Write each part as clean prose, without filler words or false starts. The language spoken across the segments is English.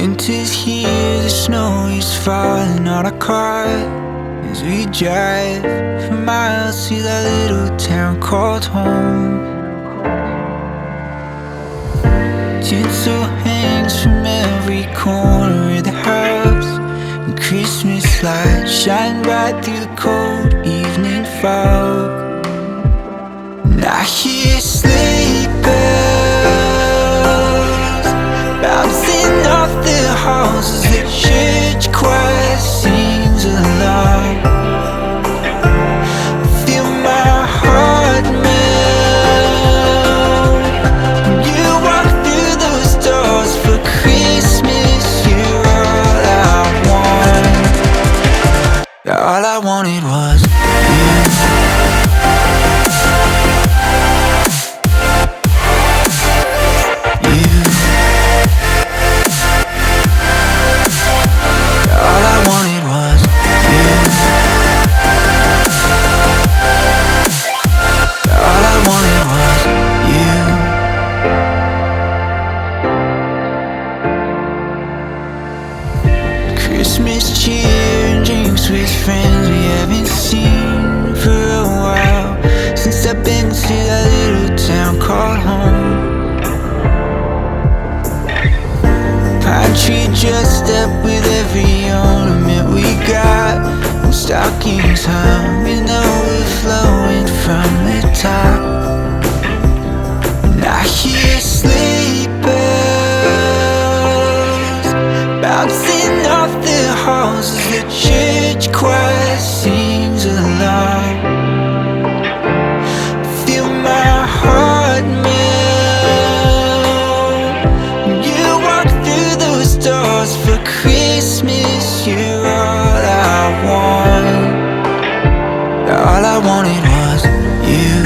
Winter's here, the snow is falling on our car as we drive for miles to that little town called home. Tinsel hangs from every corner of the house, and Christmas lights shine bright through the cold evening fog. And I hear sleigh bells bouncing off the halls as the church choir sings along. I feel my heart melt when you walk through those doors for Christmas. You're all I want. All I wanted was you. Christmas cheer and drinks with friends we haven't seen for a while, since I've been to that little town called home. Pine tree dressed up with every ornament we got, and stockings hung and overflowing from the top. And I hear sleigh bells bouncing off the halls as the church choir sings along. Feel my heart melt when you walk through those doors for Christmas. You're all I want. All I wanted was you.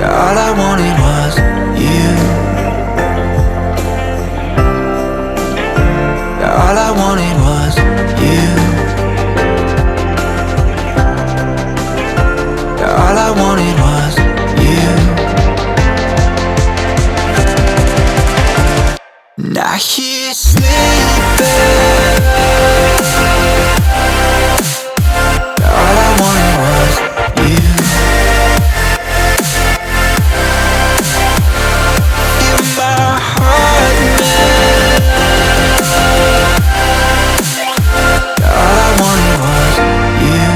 All I wanted was you. All I wanted was you. All I wanted was you. And I hear sleigh bells. All I wanted was you. Feel my heart melt. All I wanted was you.